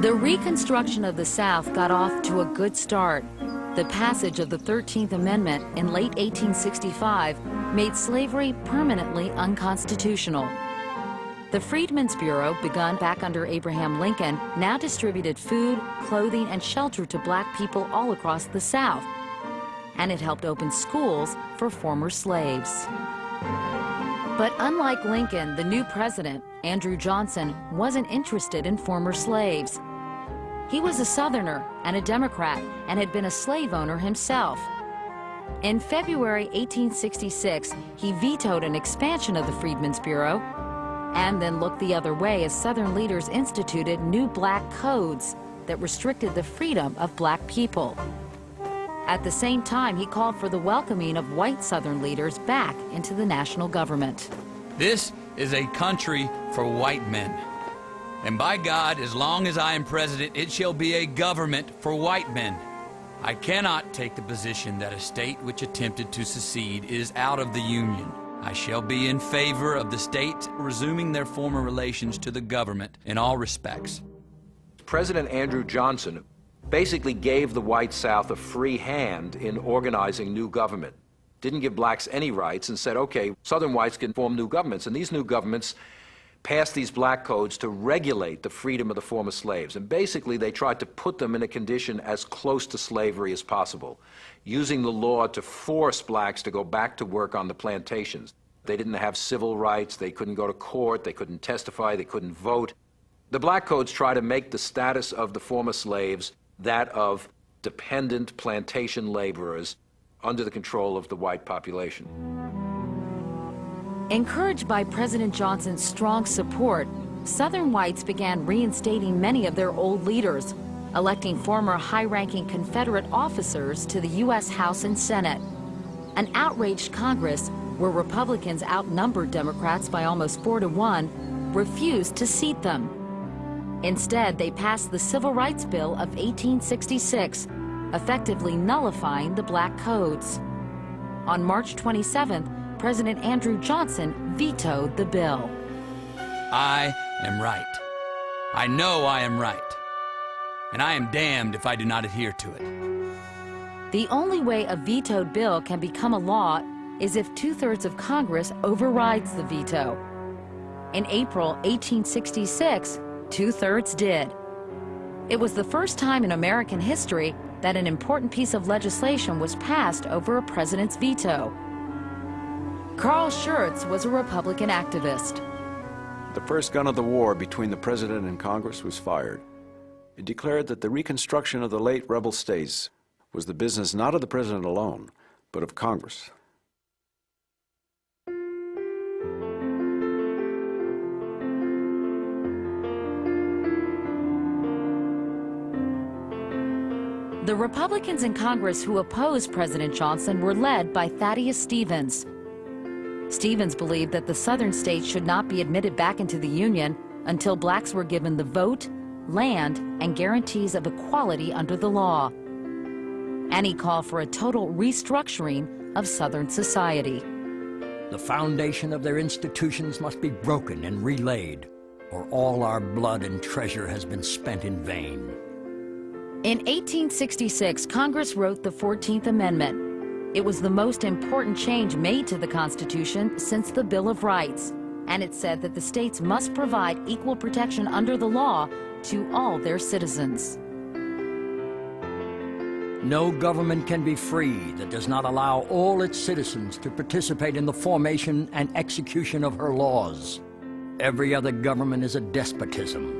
The Reconstruction of the South got off to a good start. The passage of the 13th Amendment in late 1865 made slavery permanently unconstitutional. The Freedmen's Bureau, begun back under Abraham Lincoln, now distributed food, clothing, and shelter to black people all across the South. And it helped open schools for former slaves. But unlike Lincoln, the new president, Andrew Johnson, wasn't interested in former slaves. He was a Southerner and a Democrat and had been a slave owner himself. In February 1866, he vetoed an expansion of the Freedmen's Bureau and then looked the other way as Southern leaders instituted new black codes that restricted the freedom of black people. At the same time, he called for the welcoming of white Southern leaders back into the national government. This is a country for white men. And by God, as long as I am president, it shall be a government for white men. I cannot take the position that a state which attempted to secede is out of the Union. I shall be in favor of the states resuming their former relations to the government in all respects. President Andrew Johnson basically gave the white South a free hand in organizing new government. Didn't give blacks any rights and said, okay, Southern whites can form new governments, and these new governments passed these black codes to regulate the freedom of the former slaves. And basically, they tried to put them in a condition as close to slavery as possible, using the law to force blacks to go back to work on the plantations. They didn't have civil rights, they couldn't go to court, they couldn't testify, they couldn't vote. The black codes try to make the status of the former slaves that of dependent plantation laborers under the control of the white population. Encouraged by President Johnson's strong support, Southern whites began reinstating many of their old leaders, electing former high-ranking Confederate officers to the U.S. House and Senate. An outraged Congress, where Republicans outnumbered Democrats by almost 4-1, refused to seat them. Instead, they passed the Civil Rights Bill of 1866, effectively nullifying the black codes. On March 27th, President Andrew Johnson vetoed the bill. I am right. I know I am right. And I am damned if I do not adhere to it. The only way a vetoed bill can become a law is if 2/3 of Congress overrides the veto. In April 1866, 2/3 did. It was the first time in American history that an important piece of legislation was passed over a president's veto. Carl Schurz was a Republican activist. The first gun of the war between the President and Congress was fired. It declared that the reconstruction of the late rebel states was the business not of the President alone, but of Congress. The Republicans in Congress who opposed President Johnson were led by Thaddeus Stevens. Stevens believed that the Southern states should not be admitted back into the Union until blacks were given the vote, land, and guarantees of equality under the law. And he called for a total restructuring of Southern society. The foundation of their institutions must be broken and relaid, or all our blood and treasure has been spent in vain. In 1866, Congress wrote the 14th Amendment. It was the most important change made to the Constitution since the Bill of Rights, and it said that the states must provide equal protection under the law to all their citizens. No government can be free that does not allow all its citizens to participate in the formation and execution of her laws. Every other government is a despotism.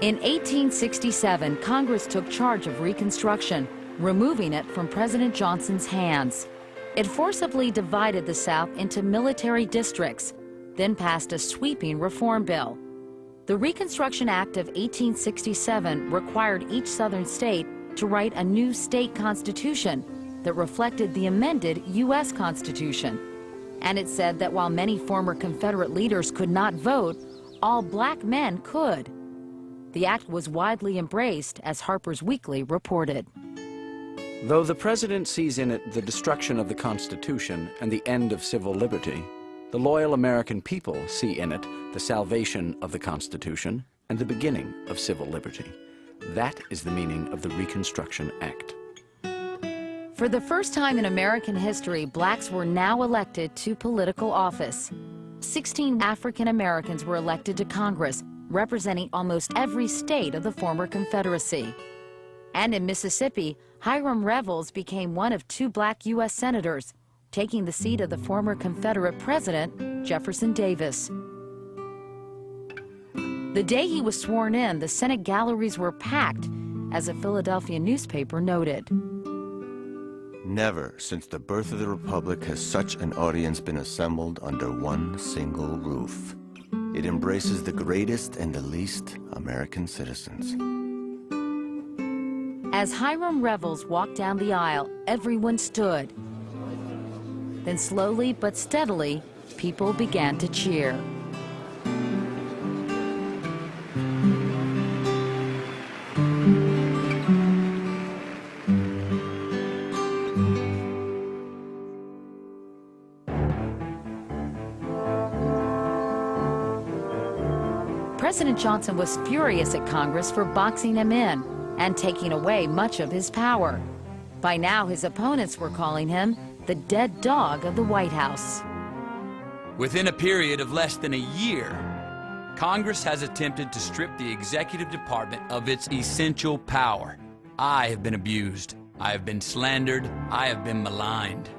In 1867, Congress took charge of Reconstruction, removing it from President Johnson's hands. It forcibly divided the South into military districts, then passed a sweeping reform bill. The Reconstruction Act of 1867 required each Southern state to write a new state constitution that reflected the amended U.S. Constitution. And it said that while many former Confederate leaders could not vote, all black men could. The act was widely embraced, as Harper's Weekly reported. Though the President sees in it the destruction of the Constitution and the end of civil liberty, the loyal American people see in it the salvation of the Constitution and the beginning of civil liberty. That is the meaning of the Reconstruction Act. For the first time in American history, blacks were now elected to political office. 16 African Americans were elected to Congress, representing almost every state of the former Confederacy. And in Mississippi, Hiram Revels became one of 2 black U.S. senators, taking the seat of the former Confederate president, Jefferson Davis. The day he was sworn in, the Senate galleries were packed, as a Philadelphia newspaper noted. Never since the birth of the Republic has such an audience been assembled under one single roof. It embraces the greatest and the least American citizens. As Hiram Revels walked down the aisle, everyone stood. Then slowly but steadily, people began to cheer. President Johnson was furious at Congress for boxing him in and taking away much of his power. By now, his opponents were calling him the dead dog of the White House. Within a period of less than a year, Congress has attempted to strip the executive department of its essential power. I have been abused. I have been slandered. I have been maligned.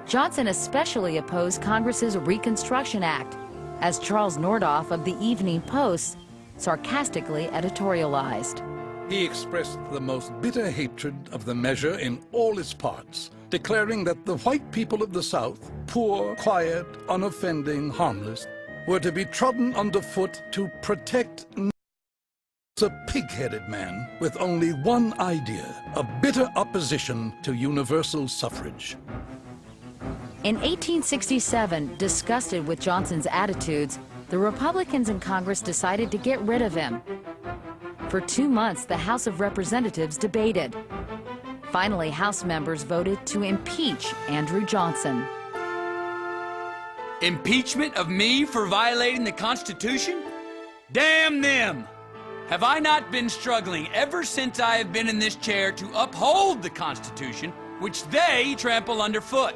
Johnson especially opposed Congress's Reconstruction Act, as Charles Nordoff of the Evening Post sarcastically editorialized. He expressed the most bitter hatred of the measure in all its parts, declaring that the white people of the South, poor, quiet, unoffending, harmless, were to be trodden underfoot to protect a pig-headed man with only one idea, a bitter opposition to universal suffrage. In 1867, disgusted with Johnson's attitudes, the Republicans in Congress decided to get rid of him. For 2 months, the House of Representatives debated. Finally, House members voted to impeach Andrew Johnson. Impeachment of me for violating the Constitution? Damn them! Have I not been struggling ever since I have been in this chair to uphold the Constitution, which they trample underfoot?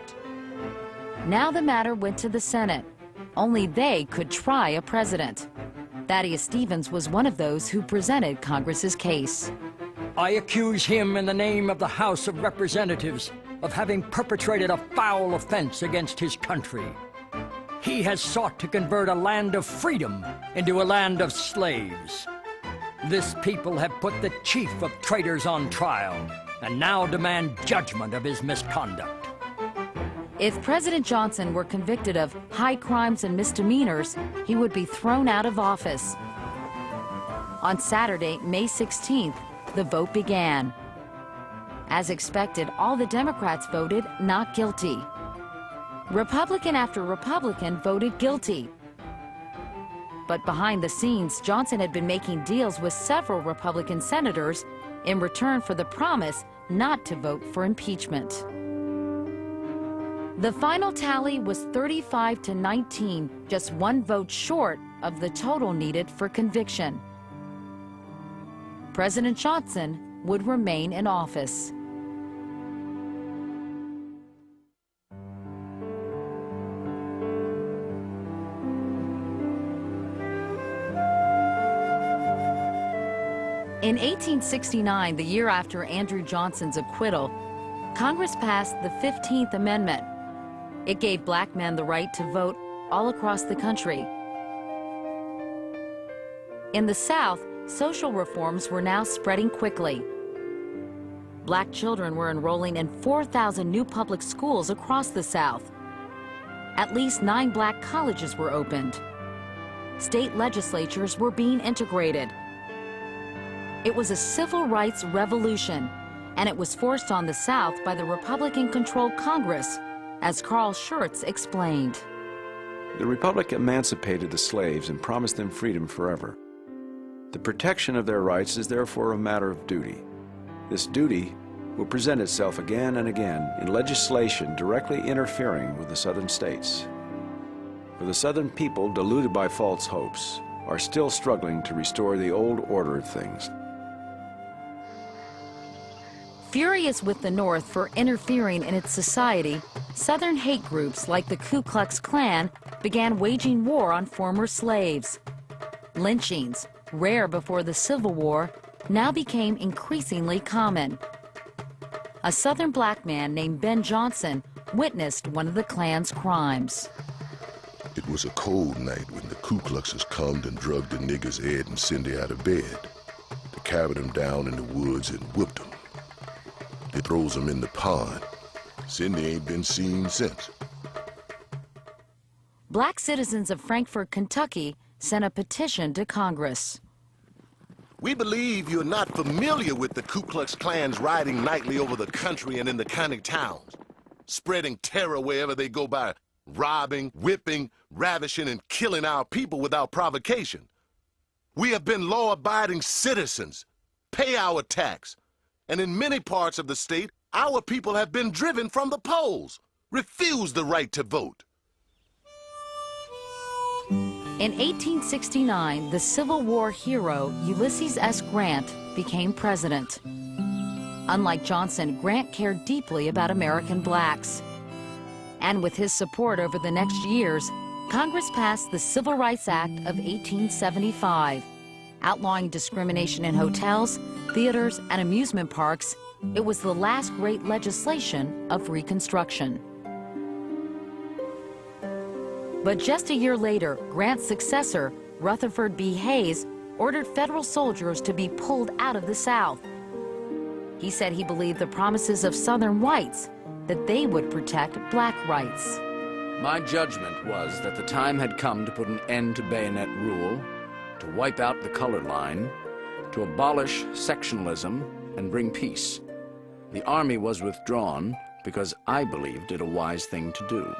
Now the matter went to the Senate. Only they could try a president. Thaddeus Stevens was one of those who presented Congress's case. I accuse him in the name of the House of Representatives of having perpetrated a foul offense against his country. He has sought to convert a land of freedom into a land of slaves. This people have put the chief of traitors on trial and now demand judgment of his misconduct. If President Johnson were convicted of high crimes and misdemeanors, he would be thrown out of office. On Saturday, May 16th, the vote began. As expected, all the Democrats voted not guilty. Republican after Republican voted guilty. But behind the scenes, Johnson had been making deals with several Republican senators in return for the promise not to vote for impeachment. The final tally was 35-19, just 1 vote short of the total needed for conviction. President Johnson would remain in office. In 1869, the year after Andrew Johnson's acquittal, Congress passed the 15th Amendment. It gave black men the right to vote all across the country. In the South, social reforms were now spreading quickly. Black children were enrolling in 4,000 new public schools across the South. At least 9 black colleges were opened. State legislatures were being integrated. It was a civil rights revolution, and it was forced on the South by the Republican-controlled Congress, as Carl Schurz explained. The Republic emancipated the slaves and promised them freedom forever. The protection of their rights is therefore a matter of duty. This duty will present itself again and again in legislation directly interfering with the Southern states. For the Southern people deluded by false hopes, are still struggling to restore the old order of things. Furious with the North for interfering in its society, Southern hate groups like the Ku Klux Klan began waging war on former slaves. Lynchings, rare before the Civil War, now became increasingly common. A Southern black man named Ben Johnson witnessed one of the Klan's crimes. It was a cold night when the Ku Kluxers come and drugged the niggers Ed and Cindy out of bed. They carried them down in the woods and whipped them. They throws them in the pond. Cindy ain't been seen since. Black citizens of Frankfort, Kentucky sent a petition to Congress. We believe you're not familiar with the Ku Klux Klan's riding nightly over the country and in the county towns, spreading terror wherever they go by, robbing, whipping, ravishing, and killing our people without provocation. We have been law-abiding citizens, pay our tax, and in many parts of the state, our people have been driven from the polls, refused the right to vote. In 1869, the Civil War hero Ulysses S. Grant became president. Unlike Johnson, Grant cared deeply about American blacks. And with his support over the next years, Congress passed the Civil Rights Act of 1875, outlawing discrimination in hotels, theaters, and amusement parks. It was the last great legislation of Reconstruction. But just a year later, Grant's successor, Rutherford B. Hayes, ordered federal soldiers to be pulled out of the South. He said he believed the promises of Southern whites that they would protect black rights. My judgment was that the time had come to put an end to bayonet rule, to wipe out the color line, to abolish sectionalism and bring peace. The Army was withdrawn because I believed it a wise thing to do.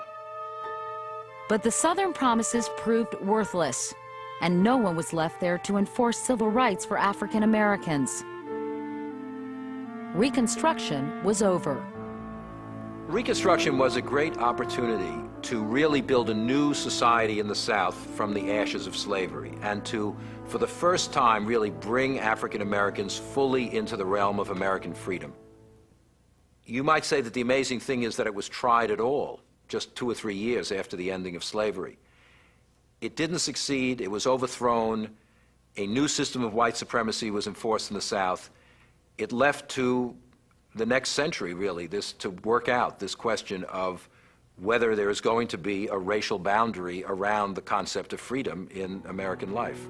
But the Southern promises proved worthless, and no one was left there to enforce civil rights for African Americans. Reconstruction was over. Reconstruction was a great opportunity to really build a new society in the South from the ashes of slavery, and to, for the first time, really bring African Americans fully into the realm of American freedom. You might say that the amazing thing is that it was tried at all, just 2 or 3 years after the ending of slavery. It didn't succeed, it was overthrown, a new system of white supremacy was enforced in the South. It left to the next century, really, to work out this question of whether there is going to be a racial boundary around the concept of freedom in American life.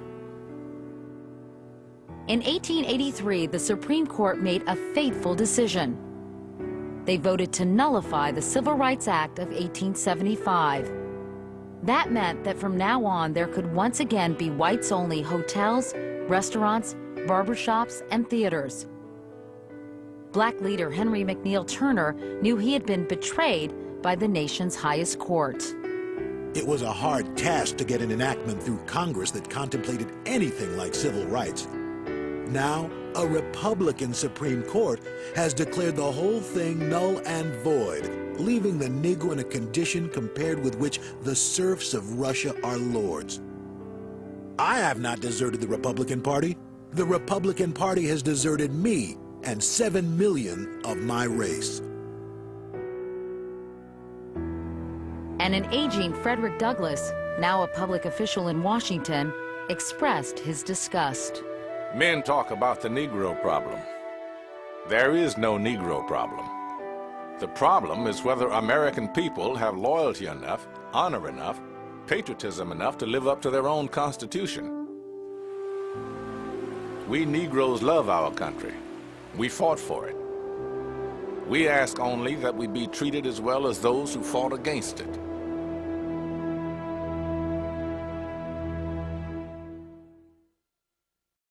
In 1883, the Supreme Court made a fateful decision. They voted to nullify the Civil Rights Act of 1875. That meant that from now on, there could once again be whites-only hotels, restaurants, barbershops, and theaters. Black leader Henry McNeil Turner knew he had been betrayed by the nation's highest court. It was a hard task to get an enactment through Congress that contemplated anything like civil rights. Now, a Republican Supreme Court has declared the whole thing null and void, leaving the Negro in a condition compared with which the serfs of Russia are lords. I have not deserted the Republican Party. The Republican Party has deserted me and 7 million of my race. And an aging Frederick Douglass, now a public official in Washington, expressed his disgust. Men talk about the Negro problem. There is no Negro problem. The problem is whether American people have loyalty enough, honor enough, patriotism enough to live up to their own Constitution. We Negroes love our country. We fought for it. We ask only that we be treated as well as those who fought against it.